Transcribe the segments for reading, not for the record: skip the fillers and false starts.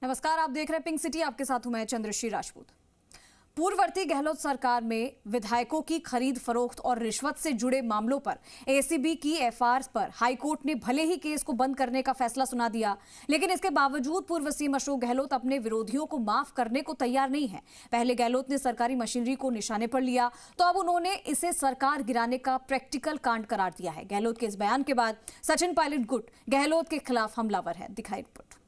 नमस्कार, आप देख रहे हैं पिंक सिटी। आपके साथ हूं मैं चंद्रश्री राजपूत। पूर्ववर्ती गहलोत सरकार में विधायकों की खरीद फरोख्त और रिश्वत से जुड़े मामलों पर एसीबी की एफआईआर पर हाईकोर्ट ने भले ही केस को बंद करने का फैसला सुना दिया, लेकिन इसके बावजूद पूर्व सीएम अशोक गहलोत अपने विरोधियों को माफ करने को तैयार नहीं है। पहले गहलोत ने सरकारी मशीनरी को निशाने पर लिया, तो अब उन्होंने इसे सरकार गिराने का प्रैक्टिकल कांड करार दिया है। गहलोत के इस बयान के बाद सचिन पायलट गुट गहलोत के खिलाफ हमलावर है। दिखाई रिपोर्ट।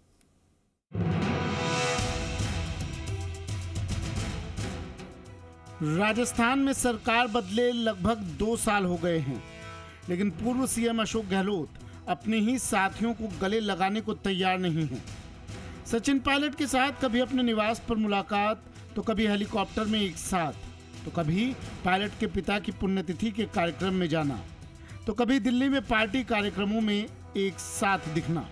राजस्थान में सरकार बदले लगभग 2 साल हो गए हैं, लेकिन पूर्व सीएम अशोक गहलोत अपने ही साथियों को गले लगाने को तैयार नहीं हैं। सचिन पायलट के साथ कभी अपने निवास पर मुलाकात, तो कभी हेलीकॉप्टर में एक साथ, तो कभी पायलट के पिता की पुण्यतिथि के कार्यक्रम में जाना, तो कभी दिल्ली में पार्टी कार्यक्रमों में एक साथ दिखना।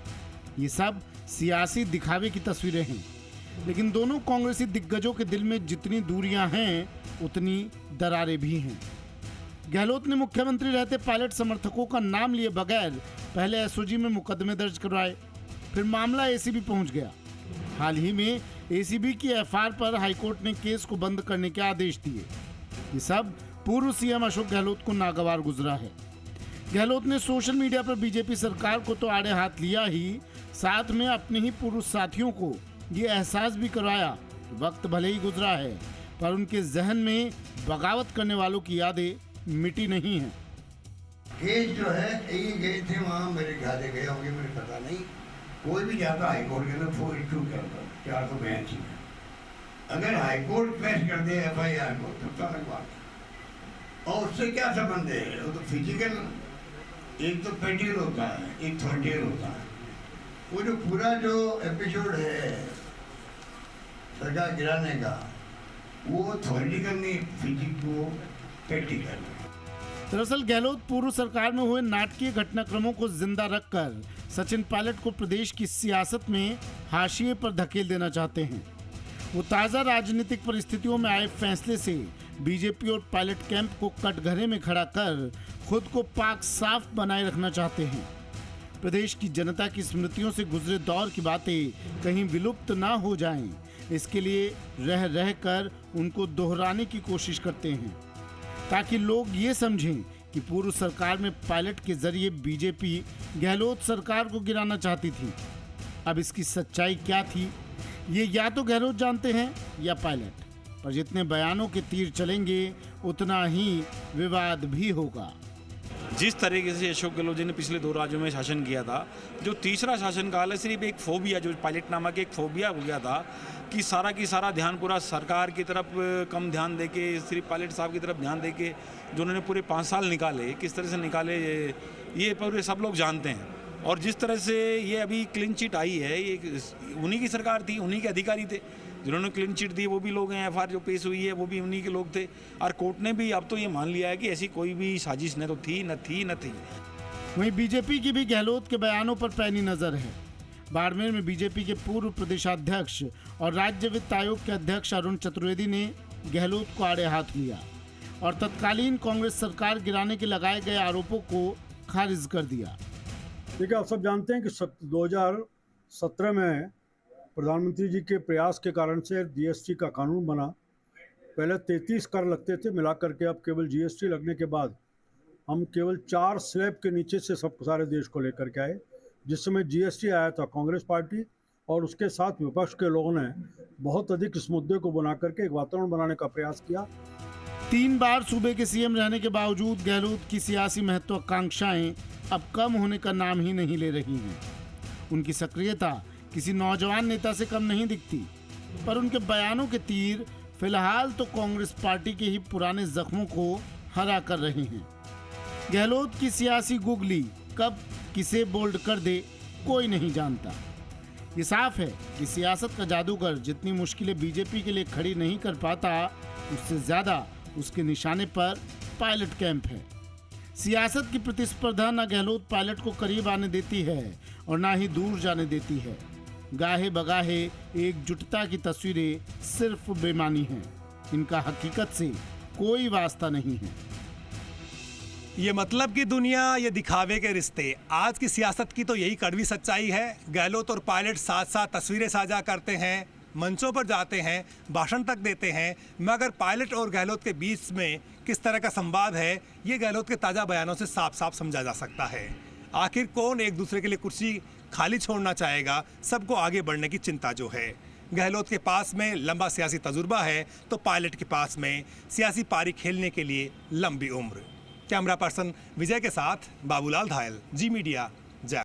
ये सब सियासी दिखावे की तस्वीरें हैं, लेकिन दोनों कांग्रेसी दिग्गजों के दिल में जितनी दूरियां हैं, उतनी दरारें भी हैं। गहलोत ने मुख्यमंत्री रहते पायलट समर्थकों का नाम लिए बगैर पहले एसओजी में मुकदमे दर्ज करवाए, फिर मामला एसीबी पहुंच गया। हाल ही में एसीबी की एफआईआर पर हाईकोर्ट ने केस को बंद करने के आदेश दिए। ये सब पूर्व सीएम अशोक गहलोत को नागवार गुजरा है। गहलोत ने सोशल मीडिया पर बीजेपी सरकार को तो आड़े हाथ लिया ही, साथ में अपने ही पूर्व साथियों को ये एहसास भी करवाया कि वक्त भले ही गुजरा है, पर उनके जहन में बगावत करने वालों की यादें मिटी नहीं हैं। केस जो है यही गए थे वहाँ, मेरे ख्याल से गए होंगे, मुझे पता नहीं। कोई भी जाता हाईकोर्ट के अंदर 482 करता 482 में, अगर हाईकोर्ट पेश कर दे एफआईआर को तब तो अलग बात है। और उससे क्या संबंध है? वो तो फिजिकल, एक तो पेटियल होता है, एक थॉर्टियल होता है। वो जो पूरा जो एपिसोड है सरकार गिराने का, वो थॉरिटिकल नहीं, फिजिकल प्रैक्टिकल। दरअसल गहलोत पूर्व सरकार में हुए नाटकीय घटनाक्रमों को जिंदा रखकर सचिन पायलट को प्रदेश की सियासत में हाशिए पर धकेल देना चाहते हैं। वो ताज़ा राजनीतिक परिस्थितियों में आए फैसले से बीजेपी और पायलट कैंप को कटघरे में खड़ा कर खुद को पाक साफ बनाए रखना चाहते हैं। प्रदेश की जनता की स्मृतियों से गुजरे दौर की बातें कहीं विलुप्त ना हो जाएं, इसके लिए रह रह कर उनको दोहराने की कोशिश करते हैं, ताकि लोग ये समझें कि पूर्व सरकार में पायलट के जरिए बीजेपी गहलोत सरकार को गिराना चाहती थी। अब इसकी सच्चाई क्या थी, ये या तो गहलोत जानते हैं या पायलट, पर जितने बयानों के तीर चलेंगे उतना ही विवाद भी होगा। जिस तरीके से अशोक गहलोत जी ने पिछले 2 राज्यों में शासन किया था, जो तीसरा शासनकाल है, सिर्फ एक फोबिया, जो पायलट नामक एक फोबिया हो गया था कि सारा की सारा ध्यान पूरा सरकार की तरफ कम ध्यान देके सिर्फ पायलट साहब की तरफ ध्यान देके जो उन्होंने पूरे 5 साल निकाले, किस तरह से निकाले ये पूरे सब लोग जानते हैं। और जिस तरह से ये अभी क्लीन चिट आई है, ये उन्हीं की सरकार थी, उन्हीं के अधिकारी थे जिन्होंने क्लीन चिट दी, वो भी लोग हैं। एफआईआर जो पेश हुई है वो भी उन्हीं के लोग थे, और कोर्ट ने भी अब तो ये मान लिया है कि ऐसी कोई भी साजिश न तो थी, न थी। वहीं बीजेपी की भी गहलोत के बयानों पर पैनी नजर है। बाड़मेर में बीजेपी के पूर्व प्रदेशाध्यक्ष और राज्य वित्त आयोग के अध्यक्ष अरुण चतुर्वेदी ने गहलोत को आड़े हाथ लिया और तत्कालीन कांग्रेस सरकार गिराने के लगाए गए आरोपों को खारिज कर दिया। देखिए, आप सब जानते हैं कि 2017 में प्रधानमंत्री जी के प्रयास के कारण से जीएसटी का कानून बना। पहले 33 कर लगते थे, मिला करके अब केवल जीएसटी लगने के बाद हम केवल 4 स्लैब के नीचे से सब सारे देश को लेकर के आए। जिस समय जीएसटी आया था, कांग्रेस पार्टी और उसके साथ विपक्ष के लोगों ने बहुत अधिक इस मुद्दे को बना करके एक वातावरण बनाने का प्रयास किया। 3 बार सूबे के सीएम रहने के बावजूद गहलोत की सियासी महत्वाकांक्षाएं अब कम होने का नाम ही नहीं ले रही हैं। उनकी सक्रियता किसी नौजवान नेता से कम नहीं दिखती, पर उनके बयानों के तीर फिलहाल तो कांग्रेस पार्टी के ही पुराने जख्मों को हरा कर रहे हैं। गहलोत की सियासी गुगली कब किसे बोल्ड कर दे, कोई नहीं जानता। ये साफ है कि सियासत का जादूगर जितनी मुश्किलें बीजेपी के लिए खड़ी नहीं कर पाता, उससे ज्यादा उसके निशाने पर पायलट कैंप है। सियासत की प्रतिस्पर्धा न गहलोत पायलट को करीब आने देती है और ना ही दूर जाने देती है। गाहे बगाहे एकजुटता की तस्वीरें सिर्फ बेमानी हैं, इनका हकीकत से कोई वास्ता नहीं है। ये मतलब की दुनिया, ये दिखावे के रिश्ते। आज की सियासत की तो यही कड़वी सच्चाई है। गहलोत और पायलट साथ साथ तस्वीरें साझा करते हैं, मंचों पर जाते हैं, भाषण तक देते हैं, मगर पायलट और गहलोत के बीच में किस तरह का संवाद है, ये गहलोत के ताज़ा बयानों से साफ साफ समझा जा सकता है। आखिर कौन एक दूसरे के लिए कुर्सी खाली छोड़ना चाहेगा, सबको आगे बढ़ने की चिंता जो है। गहलोत के पास में लंबा सियासी तजुर्बा है तो पायलट के पास में सियासी पारी खेलने के लिए लंबी उम्र। कैमरा पर्सन विजय के साथ बाबूलाल धायल, जी मीडिया।